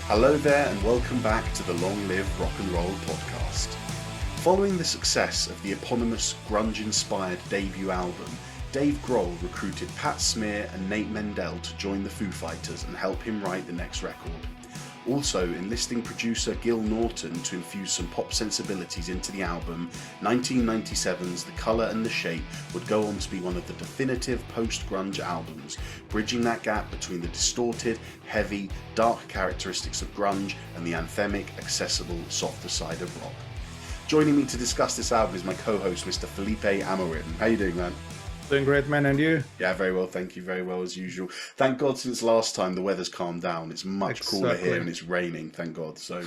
Hello there and welcome back to the Long Live Rock and Roll podcast. Following the success of the eponymous grunge-inspired debut album, Dave Grohl recruited Pat Smear and Nate Mendel to join the Foo Fighters and help him write the next record. Also enlisting producer Gil Norton to infuse some pop sensibilities into the album, 1997's The Colour and the Shape would go on to be one of the definitive post-grunge albums, bridging that gap between the distorted, heavy, dark characteristics of grunge and the anthemic, accessible, softer side of rock. Joining me to discuss this album is my co-host, Mr. Felipe Amorim. How you doing, man? Doing great, man, and you? Yeah, very well, thank you, very well as usual. Thank God since last time the weather's calmed down. It's much cooler here and it's raining, thank God. So,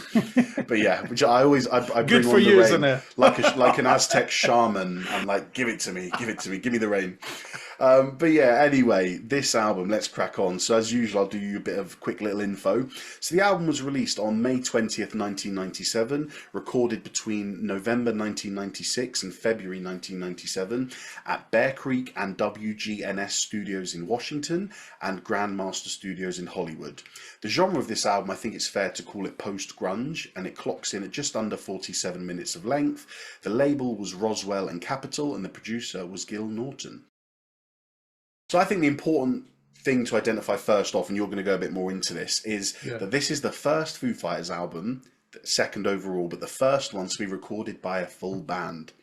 but yeah, which I bring good for on you, the rain isn't it? like an Aztec shaman. I'm like, give it to me, give me the rain. But yeah, anyway, this album, let's crack on. So as usual, I'll do you a bit of quick little info. So the album was released on May 20th, 1997, recorded between November 1996 and February 1997 at Bear Creek and WGNS Studios in Washington and Grandmaster Studios in Hollywood. The genre of this album, I think it's fair to call it post-grunge, and it clocks in at just under 47 minutes of length. The label was Roswell and Capitol, and the producer was Gil Norton. So I think the important thing to identify first off, and you're going to go a bit more into this, is that this is the first Foo Fighters album, second overall, but the first one to be recorded by a full band.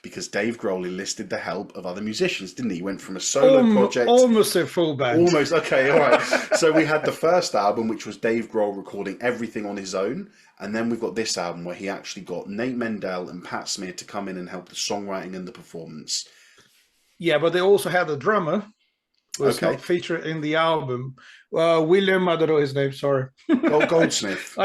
Because Dave Grohl enlisted the help of other musicians, didn't he? He went from a solo project... Almost a full band. Almost, okay, all right. So we had the first album, which was Dave Grohl recording everything on his own. And then we've got this album where he actually got Nate Mendel and Pat Smear to come in and help the songwriting and the performance. Yeah, but they also had a drummer who was not featured in the album. William, I don't know his name, sorry. Goldsmith.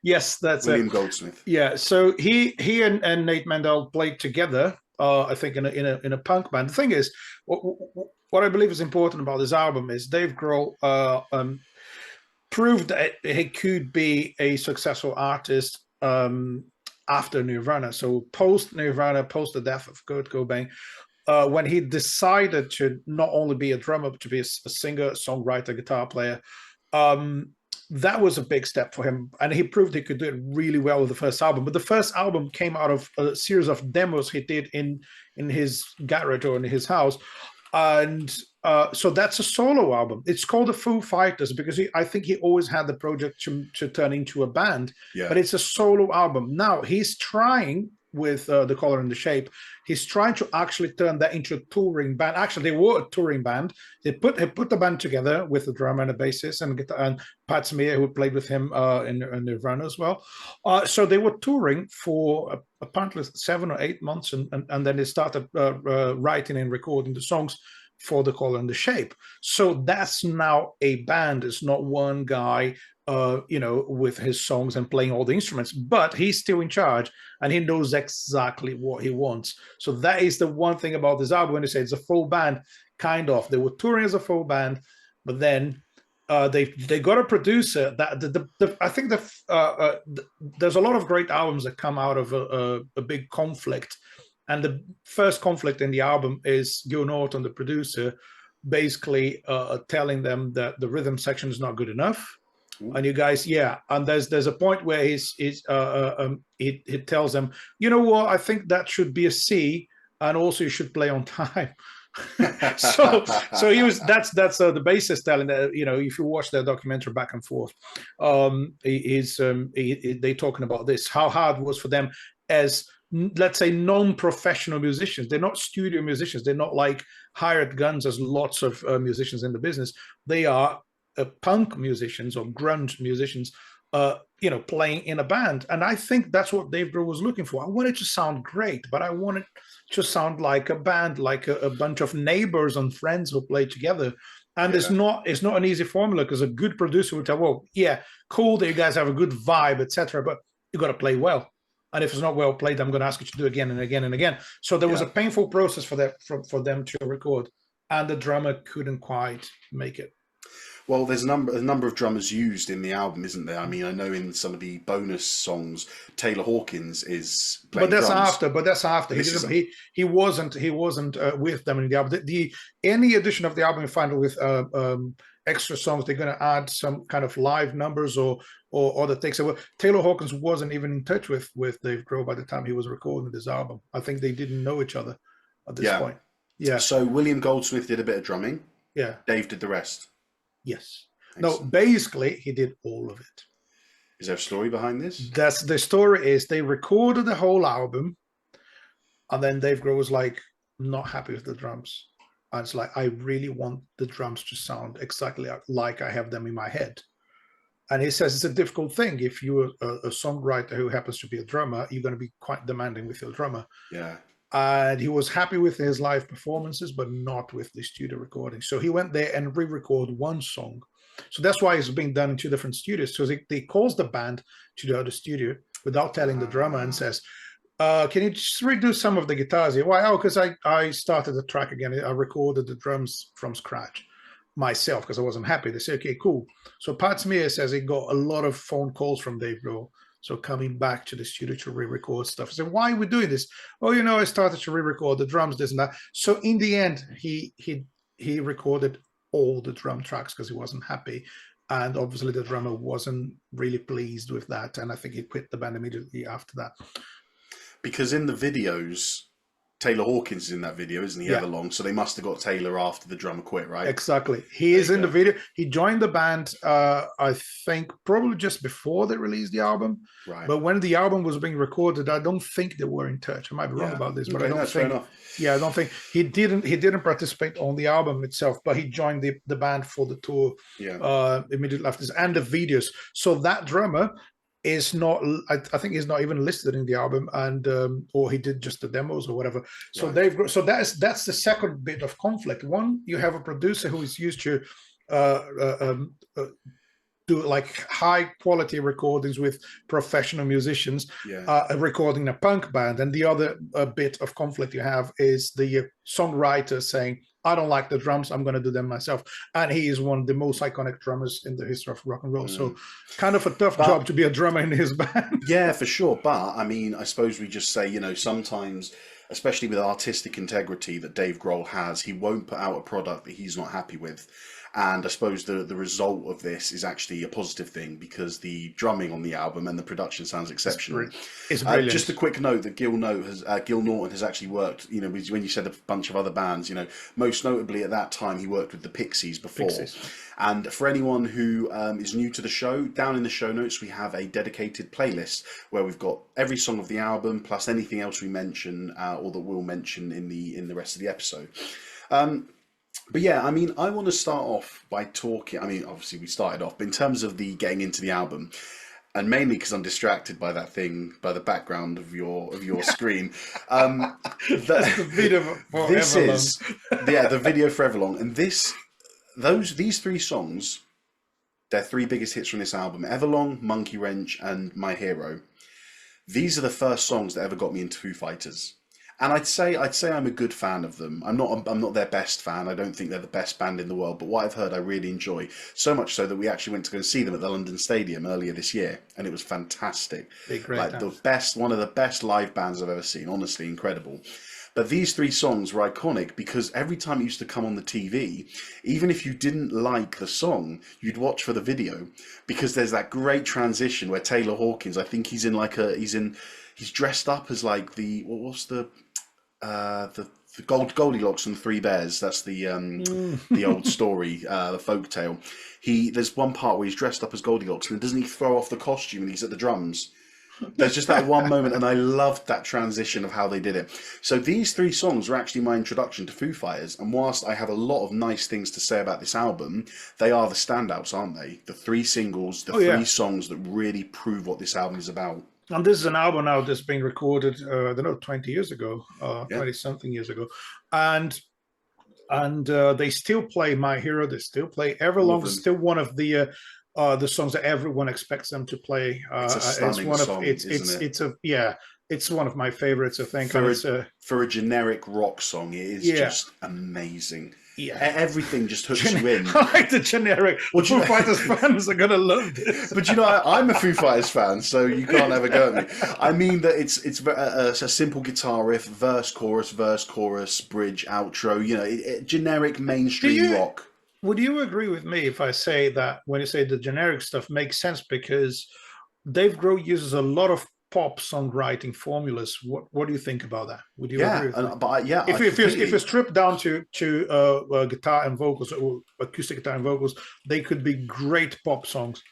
Yes, that's William Goldsmith. Yeah, so he and Nate Mendel played together, I think, in a punk band. The thing is, what I believe is important about this album is Dave Grohl proved that he could be a successful artist after Nirvana. So post Nirvana, post the death of Kurt Cobain, when he decided to not only be a drummer, but to be a singer, songwriter, guitar player, that was a big step for him. And he proved he could do it really well with the first album. But the first album came out of a series of demos he did in his garage or in his house. And so that's a solo album. It's called the Foo Fighters because I think he always had the project to turn into a band. Yeah. But it's a solo album. Now he's trying with The Color and the Shape, he's trying to actually turn that into a touring band. Actually, they were a touring band. He put the band together with the drummer and a bassist and guitar, and Pat Smear, who played with him in Nirvana as well. So they were touring for apparently 7 or 8 months, and then they started writing and recording the songs for The Color and the Shape. So that's now a band. It's not one guy with his songs and playing all the instruments, but he's still in charge and he knows exactly what he wants. So that is the one thing about this album. When they say it's a full band, kind of. They were touring as a full band, but then they got a producer. That I think there's a lot of great albums that come out of a big conflict, and the first conflict in the album is Gil Norton, the producer, basically telling them that the rhythm section is not good enough. And you guys, and there's a point where he tells them, you know what, I think that should be a C, and also you should play on time. so he was that's the bassist telling that, if you watch their documentary back and forth, they talking about this, how hard it was for them as, let's say, non-professional musicians. They're not studio musicians. They're not like hired guns as lots of musicians in the business. They are punk musicians or grunge musicians, playing in a band. And I think that's what Dave Grohl was looking for. I wanted to sound great, but I wanted to sound like a band, like a bunch of neighbors and friends who play together. And it's not an easy formula, because a good producer would tell, well, yeah, cool that you guys have a good vibe, etc., but you got to play well. And if it's not well played, I'm going to ask you to do it again and again and again. So there was a painful process for them to record, and the drummer couldn't quite make it. Well, there's a number of drummers used in the album, isn't there? I mean, I know in some of the bonus songs, Taylor Hawkins is playing drums. But that's after. He wasn't with them in the album. Any edition of the album you find with extra songs. They're going to add some kind of live numbers or other takes. So Taylor Hawkins wasn't even in touch with Dave Grohl by the time he was recording this album. I think they didn't know each other at this Yeah. point. Yeah. So William Goldsmith did a bit of drumming. Yeah. Dave did the rest. Yes. Excellent. No, basically he did all of it. Is there a story behind this? That's the story. Is they recorded the whole album, and then Dave Grohl was like not happy with the drums. And it's like, I really want the drums to sound exactly like I have them in my head. And he says it's a difficult thing. If you're a songwriter who happens to be a drummer, you're going to be quite demanding with your drummer. Yeah. And he was happy with his live performances, but not with the studio recording. So he went there and re-recorded one song. So that's why it's being done in two different studios. So he calls the band to the other studio without telling the drummer and says, can you just redo some of the guitars here? Why? Oh, because I started the track again. I recorded the drums from scratch myself because I wasn't happy. They say, okay, cool. So Pat Smear says he got a lot of phone calls from Dave Grohl. So coming back to the studio to re-record stuff. I said, why are we doing this? Oh, I started to re-record the drums, this and that. So in the end, he recorded all the drum tracks because he wasn't happy. And obviously the drummer wasn't really pleased with that. And I think he quit the band immediately after that. Because in the videos, Taylor Hawkins is in that video, isn't he? Everlong. So they must have got Taylor after the drummer quit, right? Exactly. He is in the video. He joined the band, I think, probably just before they released the album. Right. But when the album was being recorded, I don't think they were in touch. I might be wrong about this, but I don't think. Yeah, I don't think he didn't participate on the album itself, but he joined the band for the tour. Yeah. Immediately after this, and the videos. So that drummer is not, I think he's not even listed in the album, and or he did just the demos or whatever. So right. So that's the second bit of conflict. One, you have a producer who is used to do like high quality recordings with professional musicians, recording a punk band, and the other bit of conflict you have is the songwriter saying, I don't like the drums, I'm going to do them myself. And he is one of the most iconic drummers in the history of rock and roll. So kind of a tough job to be a drummer in his band. Yeah, for sure. But I mean, I suppose we just say, sometimes, especially with artistic integrity that Dave Grohl has, he won't put out a product that he's not happy with. And I suppose the result of this is actually a positive thing because the drumming on the album and the production sounds exceptional. It's brilliant. Just a quick note that Gil Norton has actually worked, when you said a bunch of other bands, most notably at that time he worked with the Pixies before. And for anyone who is new to the show, down in the show notes we have a dedicated playlist where we've got every song of the album plus anything else we mention or that we'll mention in the rest of the episode. But yeah, I mean, I want to start off by talking. I mean, obviously we started off, but in terms of the getting into the album, and mainly because I'm distracted by that thing, by the background of your screen. The video for Everlong. The video for Everlong, and these three songs, they're three biggest hits from this album: Everlong, Monkey Wrench, and My Hero. These are the first songs that ever got me into Foo Fighters. And I'd say I'm a good fan of them. I'm not their best fan. I don't think they're the best band in the world. But what I've heard, I really enjoy. So much so that we actually went to go and see them at the London Stadium earlier this year, and it was fantastic. One of the best live bands I've ever seen. Honestly, incredible. But these three songs were iconic because every time it used to come on the TV, even if you didn't like the song, you'd watch for the video because there's that great transition where Taylor Hawkins, I think he's dressed up as like the Goldilocks and the Three Bears. That's the old story, the folk tale. There's one part where he's dressed up as Goldilocks, and doesn't he throw off the costume and he's at the drums? There's just that one moment, and I loved that transition of how they did it. So these three songs were actually my introduction to Foo Fighters, and whilst I have a lot of nice things to say about this album, they are the standouts, aren't they? The three singles, three songs that really prove what this album is about. And this is an album now that's been recorded, 20 years ago, 20-something years ago. And they still play My Hero, they still play Everlong, is still one of the songs that everyone expects them to play. It's a stunning song, isn't it? It's one of my favorites, I think. For a generic rock song, it is just amazing. Yeah, everything just hooks you in. I like the generic. Well, Foo Fighters fans are gonna love this. But I'm a Foo Fighters fan, so you can't ever go at me. I mean that it's a simple guitar riff, verse, chorus, bridge, outro. Generic mainstream rock. would you agree with me if I say that when you say the generic stuff makes sense because Dave Grohl uses a lot of pop songwriting formulas? What do you think about that? Would you agree Yeah, with me? yeah, I If you completely. strip down to guitar and vocals or acoustic guitar and vocals, they could be great pop songs.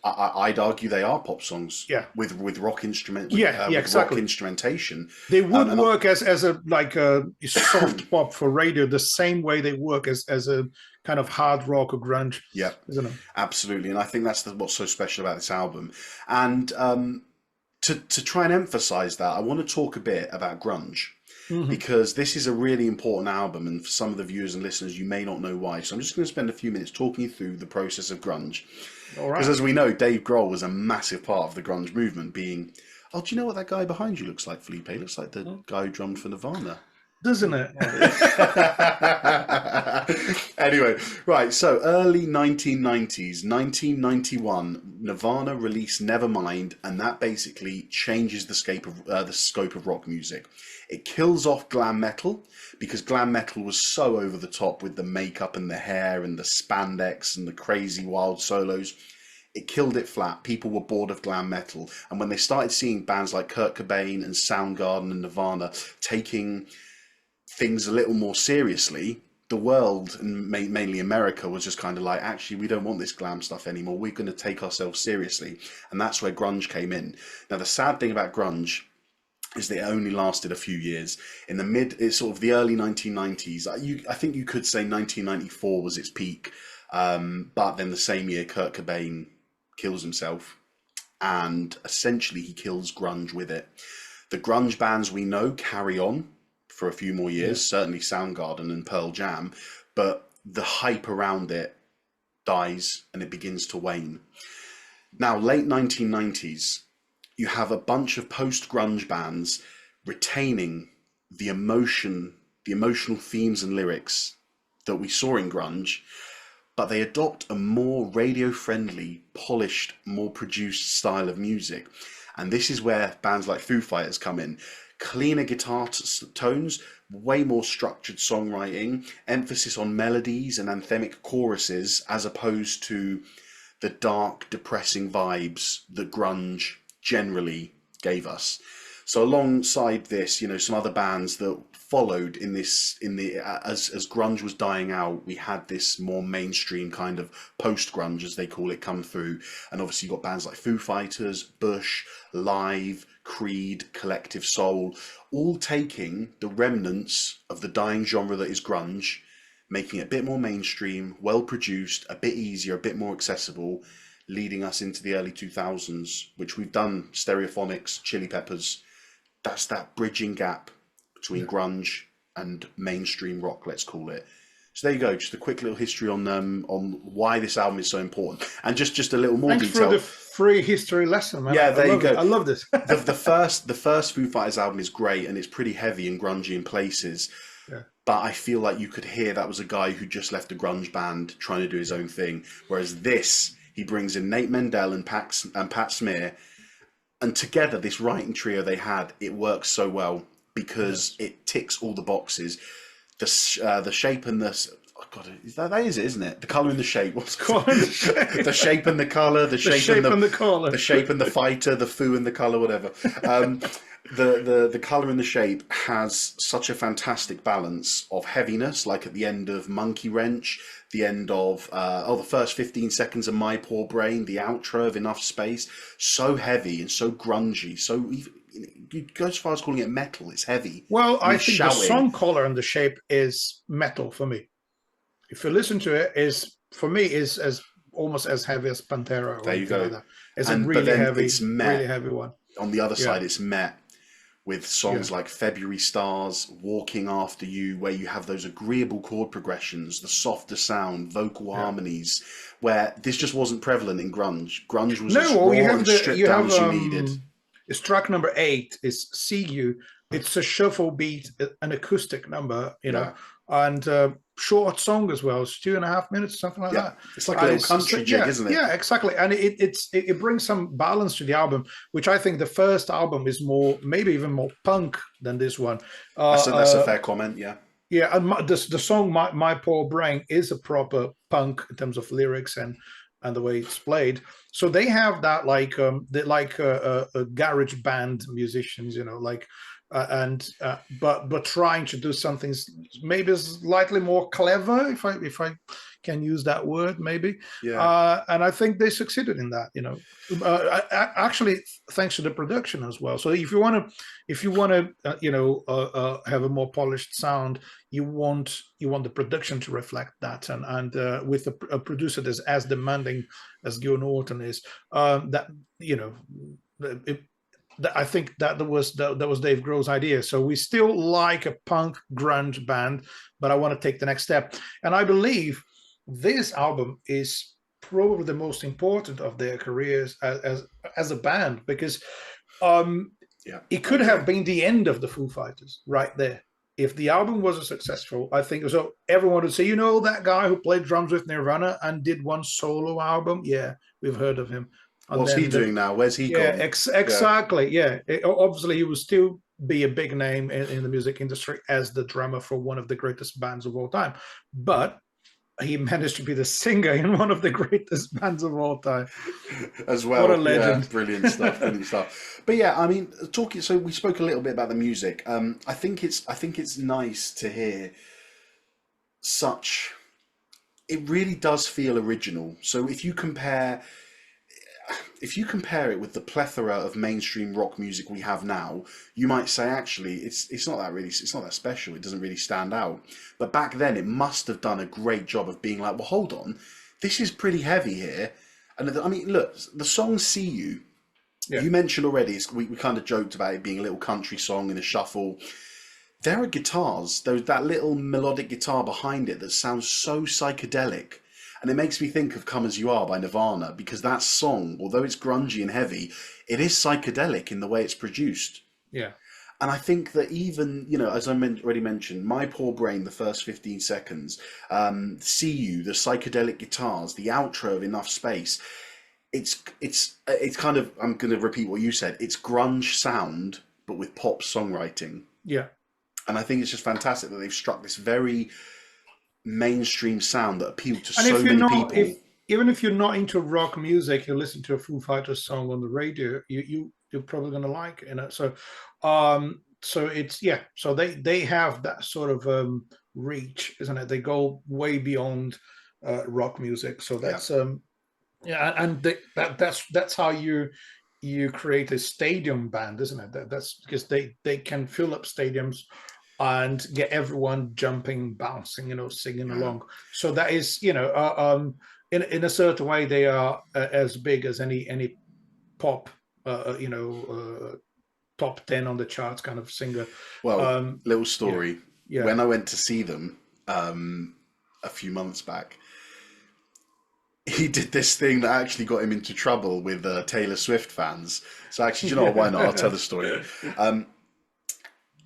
I'd argue they are pop songs Yeah, with rock instrument yeah, with rock exactly. instrumentation, They would and work as a like a soft pop for radio, the same way they work as a kind of hard rock or grunge, yeah, isn't it? absolutely. And I think that's what's so special about this album. And to try and emphasize that, I want to talk a bit about grunge Mm-hmm. because this is a really important album, and for some of the viewers and listeners, you may not know why. So I'm just going to spend a few minutes talking you through the process of grunge. All Because right. as we know, Dave Grohl was a massive part of the grunge movement, being, oh, do you know what that guy behind you looks like, Felipe? He looks like the guy who drummed for Nirvana. Doesn't it? Anyway, right, so early 1990s, 1991, Nirvana released Nevermind, and that basically changes the scope of rock music. It kills off glam metal because glam metal was so over the top with the makeup and the hair and the spandex and the crazy wild solos. It killed it flat. People were bored of glam metal, and when they started seeing bands like Kurt Cobain and Soundgarden and Nirvana taking things a little more seriously, the world, and mainly America, was just kind of like, actually, we don't want this glam stuff anymore. We're going to take ourselves seriously. And that's where grunge came in. Now, the sad thing about grunge is that it only lasted a few years. In the it's sort of the early 1990s. I think you could say 1994 was its peak. But then the same year, Kurt Cobain kills himself. And essentially, he kills grunge with it. The grunge bands we know carry on for a few more Yeah. years, certainly Soundgarden and Pearl Jam, but the hype around it dies and it begins to wane. Now, late 1990s, you have a bunch of post-grunge bands retaining the emotion, the emotional themes and lyrics that we saw in grunge, but they adopt a more radio-friendly, polished, more produced style of music. And this is where bands like Foo Fighters come in. Cleaner guitar tones, way more structured songwriting, emphasis on melodies and anthemic choruses as opposed to the dark, depressing vibes that grunge generally gave us. So alongside this, some other bands that followed as grunge was dying out, we had this more mainstream kind of post grunge, as they call it, come through. And obviously you've got bands like Foo Fighters, Bush, Live, Creed, Collective Soul, all taking the remnants of the dying genre that is grunge, making it a bit more mainstream, well produced, a bit easier, a bit more accessible, leading us into the early 2000s, which we've done Stereophonics, Chili Peppers. That's that bridging gap between grunge and mainstream rock, let's call it. So there you go, just a quick little history on why this album is so important, and just a little more Thanks for detail. the free history lesson, man. Yeah, I there you love it. go. I love this. The first Foo Fighters album is great, and it's pretty heavy and grungy in places. Yeah. But I feel like you could hear that was a guy who just left a grunge band trying to do his own thing. Whereas this, he brings in Nate Mendel and Pat Smear, and together, this writing trio they had, it works so well because it ticks all the boxes. The shape and the oh God, that is it, isn't it? The color and the shape. What's it called? The shape and the color. The shape and the color. the shape and the fighter. The foo and the color. Whatever. The color and the shape has such a fantastic balance of heaviness, like at the end of Monkey Wrench, the end of the first 15 seconds of My Poor Brain, the outro of Enough Space, so heavy and so grungy, so you go as far as calling it metal. It's heavy. Well, And I he's think shouting. the song color and the shape is metal for me. If you listen to it, is for me is as almost as heavy as Pantera or There you anything go. like that. It's a But really then heavy, it's met really heavy one. on the other Yeah. side. It's met with songs Yeah. like February Stars, Walking After You, where you have those agreeable chord progressions, the softer sound, vocal harmonies, where this just wasn't prevalent in grunge. Grunge was as No, well, you raw have and the stripped you down have as you needed. it's track number 8 is See You. It's a shuffle beat, an acoustic number, Yeah. and short song as well. It's 2.5 minutes, something like Yeah. that. It's like a little country jig, yeah, isn't it? yeah, exactly. And it brings some balance to the album, which I think the first album is more, maybe even more punk than this one. That's a fair comment, yeah. Yeah, and the song My Poor Brain is a proper punk in terms of lyrics and the way it's played. So they have that like they like a garage band musicians, you know, like and but trying to do something maybe slightly more clever, if I can use that word, maybe. Yeah. And I think they succeeded in that, you know. Actually, thanks to the production as well. So if you want to have a more polished sound, you want the production to reflect that, and with a producer that's as demanding as Gil Norton is, that you know, it, I think that was Dave Grohl's idea. So we still like a punk grunge band, but I want to take the next step, and I believe this album is probably the most important of their careers as a band, because um, Yeah. it I could agree. have been the end of the Foo Fighters right there. If the album wasn't successful, I think so. Everyone would say, you know, that guy who played drums with Nirvana and did one solo album. Yeah, we've heard of him. And What's he then doing now? Where's he yeah, gone? Yeah. exactly. Yeah, obviously he will still be a big name in the music industry as the drummer for one of the greatest bands of all time. But he managed to be the singer in one of the greatest bands of all time. As What a well. Yeah, legend. brilliant stuff, brilliant stuff. But yeah, I mean, talking. So we spoke a little bit about the music. I think it's nice to hear such. It really does feel original. So if you compare it with the plethora of mainstream rock music we have now, you might say actually it's not that really it's not that special. It doesn't really stand out. But back then, it must have done a great job of being like, well, hold on, this is pretty heavy here. And I mean, look, the song "See You." Yeah, You mentioned already, we kind of joked about it being a little country song in a shuffle. There are guitars, there's that little melodic guitar behind it that sounds so psychedelic. And it makes me think of Come As You Are by Nirvana, because that song, although it's grungy and heavy, it is psychedelic in the way it's produced. yeah, And I think that even, as I already mentioned, My Poor Brain, the first 15 seconds, See You, the psychedelic guitars, the outro of Enough Space, it's kind of, I'm going to repeat what you said, it's grunge sound, but with pop songwriting. yeah. And I think it's just fantastic that they've struck this very mainstream sound that appealed to And so if you're many not, if people. even if you're not into rock music, you listen to a Foo Fighters song on the radio, you're probably gonna like it, you know. So it's yeah. So they have that sort of reach, isn't it? They go way beyond rock music. So Yeah, that's yeah, and that's how you create a stadium band, isn't it? That's because they can fill up stadiums and get everyone jumping, bouncing, you know, singing yeah. along. So that is, in a certain way, they are as big as any pop, top 10 on the charts kind of singer. Well, Um, little yeah, story. yeah, When I went to see them a few months back, he did this thing that actually got him into trouble with Taylor Swift fans. So actually, do you know what? Why not? I'll tell the story. Um,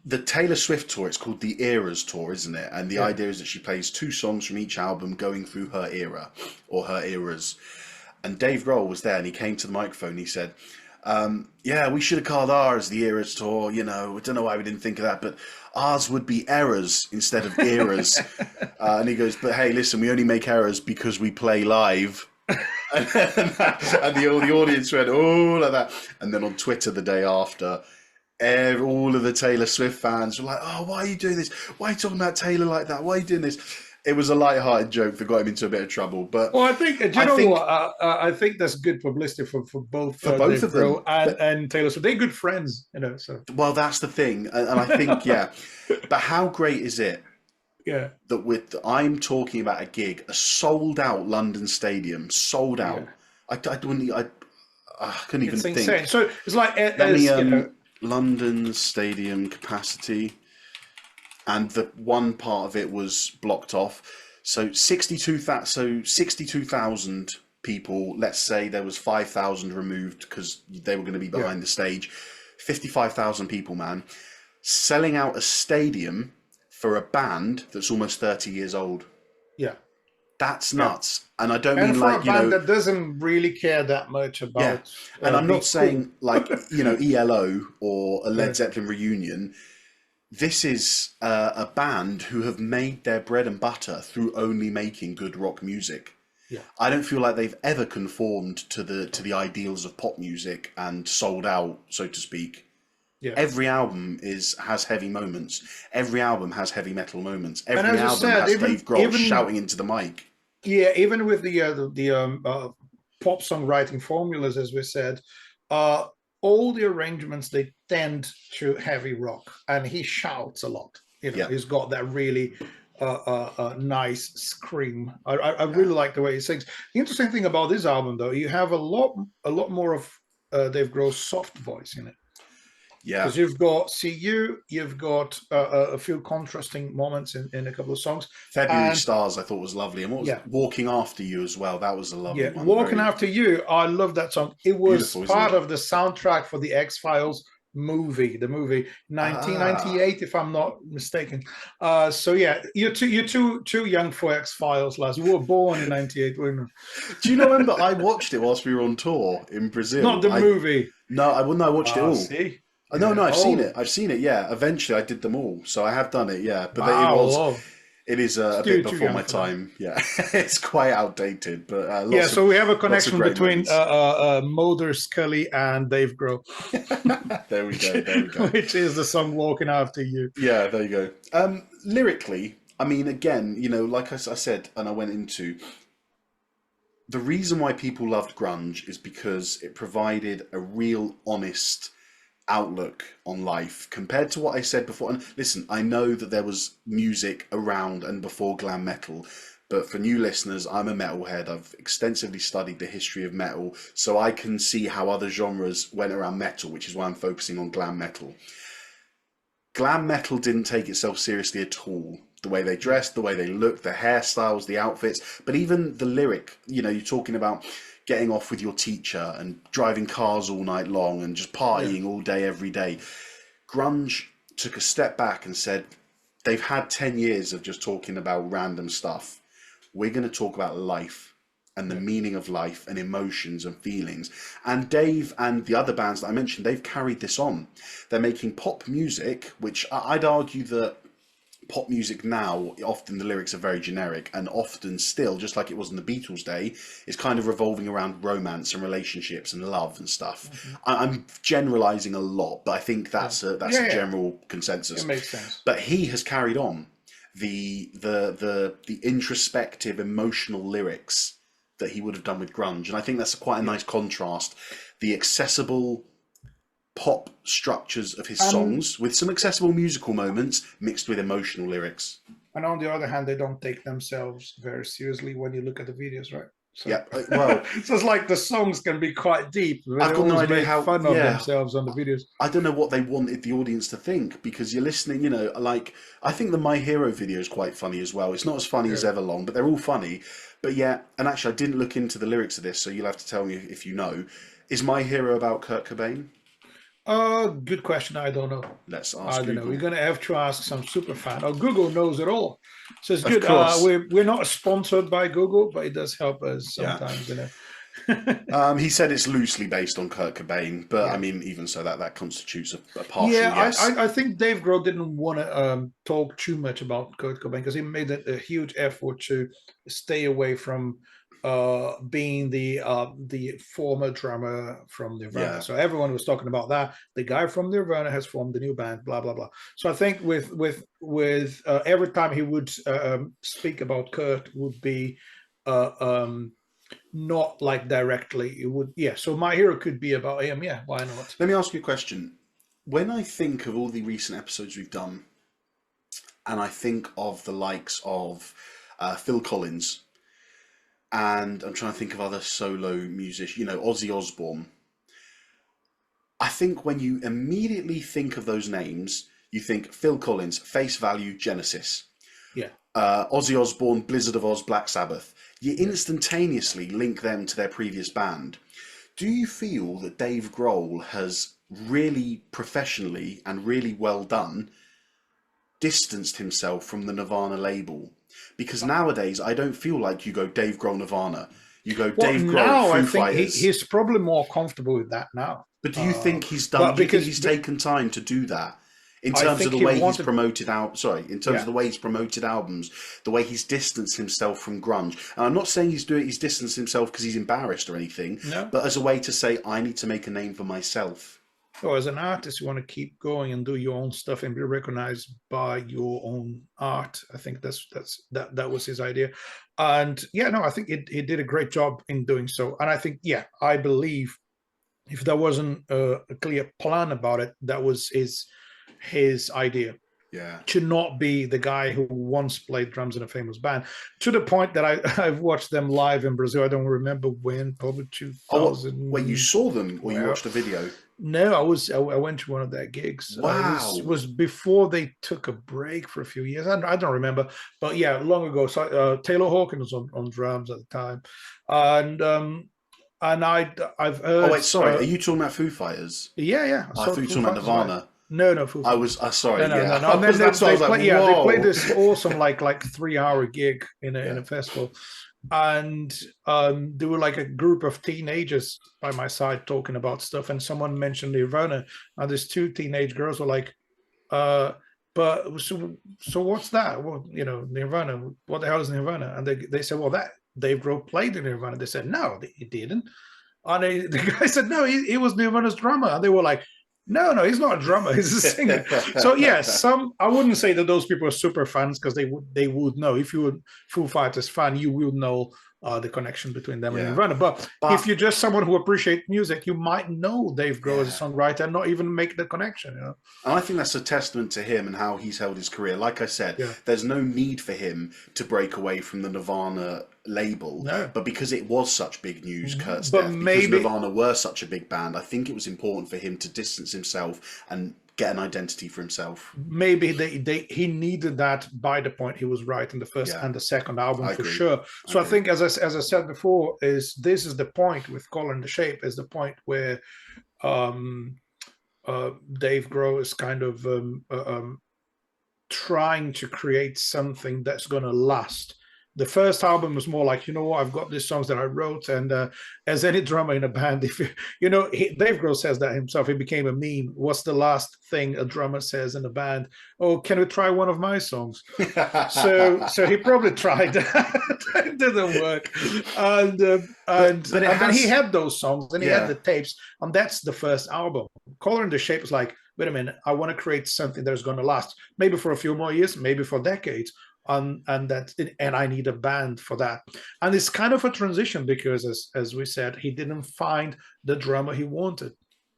the Taylor Swift tour, it's called the Eras Tour, isn't it? And the yeah, idea is that she plays two songs from each album going through her era or her eras. And Dave Grohl was there and he came to the microphone and he said, yeah, we should have called ours the Eras Tour. I don't know why we didn't think of that, but ours would be errors instead of eras. And he goes, but hey, listen, we only make errors because we play live. and the audience went, oh, like that. And then on Twitter the day after, all of the Taylor Swift fans were like, oh, why are you doing this? Why are you talking about Taylor like that? Why are you doing this? It was a light-hearted joke that got him into a bit of trouble. But Well, I think, do you I know what? think I think that's good publicity for both for both Dave of Grohl them, and Taylor Swift. They're good friends, you know. So well, that's the thing. And I think, yeah. But how great is it yeah, that I'm talking about a gig, a sold-out London stadium, sold yeah, out. I couldn't even it's insane. think. So it's like Let me as you know, London stadium capacity, and the one part of it was blocked off. So 62,000 people. Let's say there was 5,000 removed because they were going to be yeah, behind the stage. 55,000 people, man, selling out a stadium for a band that's almost 30 years old. yeah, That's yeah. nuts. And I don't And mean for a like, band that doesn't really care that much yeah. about And I'm being not cool, saying like, ELO or a yeah, Led Zeppelin reunion. this is a band who have made their bread and butter through only making good rock music. Yeah, I don't feel like they've ever conformed to the ideals of pop music and sold out, so to speak. yeah. Every album has heavy moments. Every album has heavy metal moments. And Every as you album said, has even Dave Grohl even shouting into the mic. yeah, even with the pop songwriting formulas, as we said, uh, all the arrangements they tend to heavy rock, and he shouts a lot. You know, Yeah, he's got that really nice scream. I yeah, really like the way he sings. The interesting thing about this album, though, you have a lot more of Dave Grohl's soft voice in it. yeah. Because you've got "See You," you've got a few contrasting moments in a couple of songs, February and Stars I thought was lovely, and what was yeah, Walking After You as well. That was a lovely yeah, one. "Walking Very After You." I love that song. It was beautiful, isn't part it? of the soundtrack for the X-Files movie, the movie Ah. 1998, if I'm not mistaken. So yeah, you're too young for X-Files, lads. You were born in '98, weren't you? Do you remember I watched it whilst we were on tour in Not Brazil? the movie. No, I wouldn't. I watched it all. See, No, yeah. no, I've seen Oh, it. I've seen it. Yeah, eventually I did them all, so I have done it. Yeah, but wow. Oh, it is a bit still too before young my for that. time. Yeah, it's quite outdated, but Yeah, so we have a lots of connection great between moments. Mulder Scully and Dave Grohl, There we go. There we go. which is the song "Walking After You." Yeah, there you go. Lyrically, I mean, again, like I said, and I went into the reason why people loved grunge is because it provided a real honest outlook on life compared to what I said before. And listen, I know that there was music around and before glam metal, but for new listeners, I'm a metalhead. I've extensively studied the history of metal, so I can see how other genres went around metal, which is why I'm focusing on glam metal. Glam metal didn't take itself seriously at all. The way they Yeah, dressed, the way they looked, the hairstyles, the outfits, but even the lyric, you're talking about getting off with your teacher and driving cars all night long and just yeah, partying all day, every day. Grunge took a step back and said, they've had 10 years of just talking about random stuff. We're going to talk about life and the yeah. meaning of life and emotions and feelings. And Dave and the other bands that I mentioned, they've carried this on. They're making pop music, which I'd argue that pop music now, often the lyrics are very generic and often still, just like it was in the Beatles' day, is kind of revolving around romance and relationships and love and stuff. Mhm. I'm generalizing a lot, but I think Yeah, that's yeah, a yeah. general It consensus. makes sense. But he has carried on the introspective, emotional lyrics that he would have done with grunge, and I think that's quite a Yeah, nice contrast. The accessible pop structures of his and songs with some accessible musical moments mixed with emotional lyrics. and on the other hand, they don't take themselves very seriously when you look at the videos, right? So, Yeah, well, so it's like the songs can be quite deep, but I've they got no always idea make how. fun of Yeah, themselves on the videos. I don't know what they wanted the audience to think because you're listening. Like I think the My Hero video is quite funny as well. It's not as funny as Yeah. Everlong, but they're all funny. But yeah, and actually, I didn't look into the lyrics of this, so you'll have to tell me if you know. Is My Hero about Kurt Cobain? Good question. I don't know. Let's I ask don't know. We're Google. gonna have to ask some super fan. Oh, Google knows it all. So it's Of good. course. We're not sponsored by Google, but it does help us Yeah. sometimes, you know. He said it's loosely based on Kurt Cobain, but I Yeah. mean, even so, that constitutes a partial Yeah, yes. I think Dave Grohl didn't want to talk too much about Kurt Cobain because he made a huge effort to stay away from being the former drummer from Nirvana. Yeah. So everyone was talking about that. The guy from Nirvana has formed a new band, blah blah blah. So I think with every time he would speak about Kurt would be uh, um, not like directly. It would, yeah. So My Hero could be about him. Yeah, why not? Let me ask you a question. When I think of all the recent episodes we've done, and I think of the likes of Phil Collins, and I'm trying to think of other solo musicians, Ozzy Osbourne. I think when you immediately think of those names, you think Phil Collins, Face Value, Genesis. Yeah, Ozzy Osbourne, Blizzard of Oz, Black Sabbath. You yeah. instantaneously link them to their previous band. Do you feel that Dave Grohl has really professionally and really well done distanced himself from the Nirvana label? Because nowadays I don't feel like you go Dave Grohl Nirvana, you go Well, Dave Grohl now I Foo think Fighters. he's probably more comfortable with that now. But do you think But do you think because he's taken time to do that In I terms of think the he way he's wanted, promoted out, sorry, in terms of yeah. the way he's promoted albums, the way he's distanced himself from grunge. And I'm not saying he's distanced himself because he's embarrassed or anything, No. but as a way to say, I need to make a name for myself. So as an artist, you want to keep going and do your own stuff and be recognized by your own art. I think that was his idea. And yeah, no, I think he did a great job in doing so. And I think, yeah, I believe if there wasn't a clear plan about it, that was his idea. Yeah. To not be the guy who once played drums in a famous band, to the point that I've watched them live in Brazil. I don't remember when, probably Oh, wait, you saw them or you 2012. watched a video? No, I went to one of their gigs. Wow. Was before they took a break for a few years. I don't remember, but yeah, long ago. So Taylor Hawkins was on drums at the time, and I've Oh, heard. wait, sorry. Are you talking about Foo Fighters? Yeah. I I saw thought the you were Foo talking about Fighters live. Nirvana. No, Foo I Fighters. was, sorry, yeah. No. And then That's why I was like, they played whoa. this awesome like 3 hour gig in Yeah. a festival, and there were like a group of teenagers by my side talking about stuff, and someone mentioned Nirvana, and these two teenage girls were like, but so what's that? Well, Nirvana. What the hell is Nirvana? And they said, well, that Dave Grohl played in Nirvana. They said, no, he didn't. And the guy said, no, he was Nirvana's drummer. And they were like, no, he's not a drummer, he's a singer. So yeah, I wouldn't say that those people are super fans, because they would know. If you were Foo Fighters fan, you will know the connection between them and Nirvana. But if you're just someone who appreciates music, you might know Dave Grohl as a songwriter and not even make the connection. And I think that's a testament to him and how he's held his career. Like I said, there's no need for him to break away from the Nirvana label. No. But because it was such big news, Kurt's But death, maybe, because Nirvana were such a big band, I think it was important for him to distance himself and get an identity for himself. Maybe he needed that by the point he was writing the first and the second album, for sure. So I think, as I said before, this is the point with Color and the Shape, is the point where Dave Grohl is kind of trying to create something that's going to last. The first album was more like, I've got these songs that I wrote, and as any drummer in a band, if Dave Grohl says that himself, it became a meme. What's the last thing a drummer says in a band? Oh, can we try one of my songs? so he probably tried that. It didn't work, and then he had those songs, and he had the tapes, and that's the first album. Color and the Shape is like, wait a minute, I want to create something that's going to last, maybe for a few more years, maybe for decades. And I need a band for that. And it's kind of a transition, because as we said, he didn't find the drummer he wanted.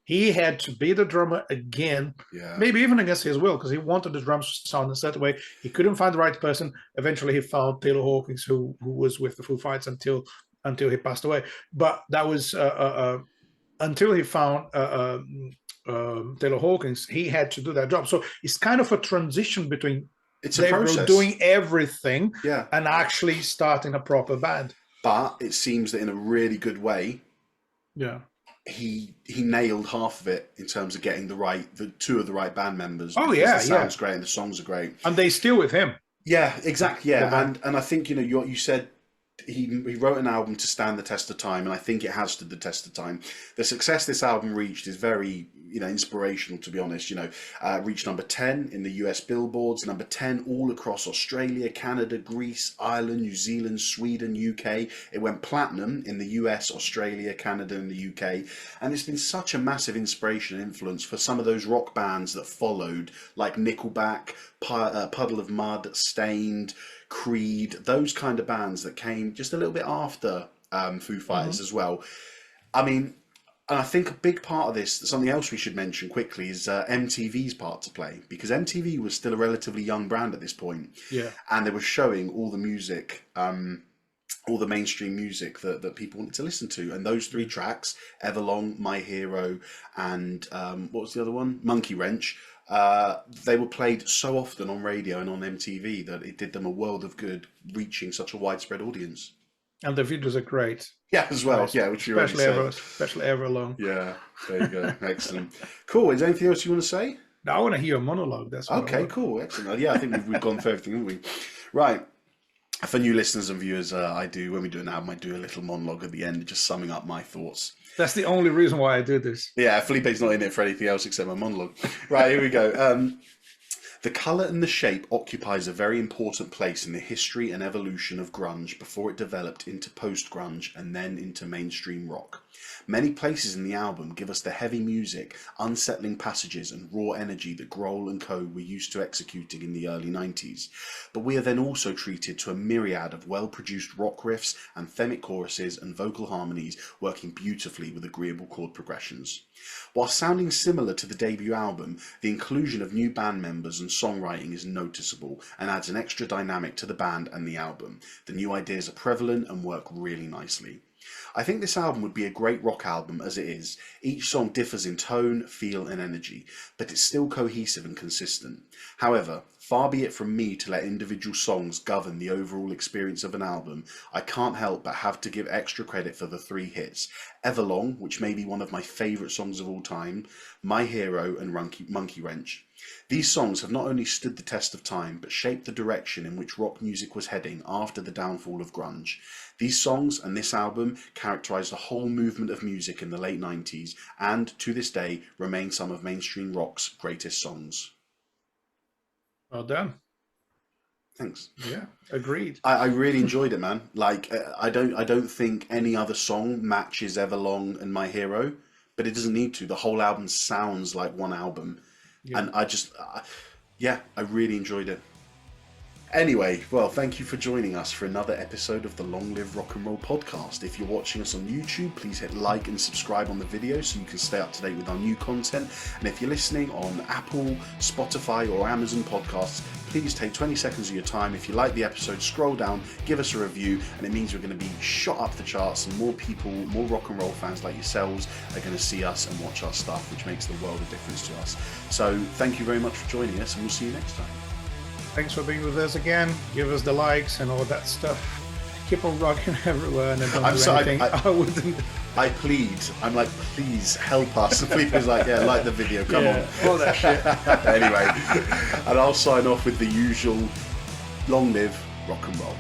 He had to be the drummer again, maybe even against his will, because he wanted the drums to sound a certain way. He couldn't find the right person. Eventually he found Taylor Hawkins, who was with the Foo Fighters until he passed away. But that was until he found Taylor Hawkins, he had to do that job. So it's kind of a transition between it's a process, doing everything and actually starting a proper band. But it seems that in a really good way, he nailed half of it in terms of getting the two of the right band members. Oh yeah, the sound's great and the songs are great, and they still with him. Yeah, exactly. Yeah, and I think you said he wrote an album to stand the test of time, and I think it has stood the test of time. The success this album reached is very inspirational, to be honest. Reached number 10 in the US Billboards, number 10 all across Australia, Canada, Greece, Ireland, New Zealand, Sweden, UK. It went platinum in the US, Australia, Canada, and the UK. And it's been such a massive inspiration and influence for some of those rock bands that followed, like Nickelback, Puddle of Mud, Stained, Creed, those kind of bands that came just a little bit after Foo Fighters as well. I mean, and I think a big part of this, something else we should mention quickly, is MTV's part to play, because MTV was still a relatively young brand at this point. Yeah. And they were showing all the music, all the mainstream music that people wanted to listen to. And those three tracks, Everlong, My Hero, and what was the other one? Monkey Wrench. They were played so often on radio and on MTV that it did them a world of good, reaching such a widespread audience. And the videos are great. Yeah, as well. Yeah, which you already said. Especially Everlong. Yeah, there you go. Excellent. Cool. Is there anything else you want to say? No, I want to hear a monologue. That's okay. Cool. Excellent. Yeah, I think we've gone through everything, haven't we? Right. For new listeners and viewers, when we do an album, I do a little monologue at the end, just summing up my thoughts. That's the only reason why I do this. Yeah, Felipe's not in it for anything else except my monologue. Right, here we go. The colour and the shape occupies a very important place in the history and evolution of grunge before it developed into post-grunge and then into mainstream rock. Many places in the album give us the heavy music, unsettling passages and raw energy that Grohl and co were used to executing in the early 90s, but we are then also treated to a myriad of well-produced rock riffs, anthemic choruses and vocal harmonies working beautifully with agreeable chord progressions. While sounding similar to the debut album, the inclusion of new band members and songwriting is noticeable and adds an extra dynamic to the band and the album. The new ideas are prevalent and work really nicely. I think this album would be a great rock album as it is. Each song differs in tone, feel and energy, but it's still cohesive and consistent. However, far be it from me to let individual songs govern the overall experience of an album. I can't help but have to give extra credit for the 3 hits: Everlong, which may be one of my favourite songs of all time, My Hero and Monkey Wrench. These songs have not only stood the test of time, but shaped the direction in which rock music was heading after the downfall of grunge. These songs and this album characterise the whole movement of music in the late 90s and, to this day, remain some of mainstream rock's greatest songs. Well done. Thanks. Yeah, agreed. I really enjoyed it, man. Like, I don't think any other song matches Everlong and My Hero, but it doesn't need to. The whole album sounds like one album. Yeah. And I really enjoyed it. Anyway, well, thank you for joining us for another episode of the Long Live Rock and Roll podcast. If you're watching us on YouTube, please hit like and subscribe on the video so you can stay up to date with our new content. And if you're listening on Apple, Spotify or Amazon podcasts, please take 20 seconds of your time. If you like the episode, scroll down, give us a review, and it means we're going to be shot up the charts and more people, more rock and roll fans like yourselves are going to see us and watch our stuff, which makes the world of difference to us. So thank you very much for joining us, and we'll see you next time. Thanks for being with us again. Give us the likes and all that stuff. Keep on rocking everywhere and don't do anything. I wouldn't. I plead. I'm like, please help us. People's like, yeah, like the video. Come on. All that shit. Anyway, and I'll sign off with the usual: long live rock and roll.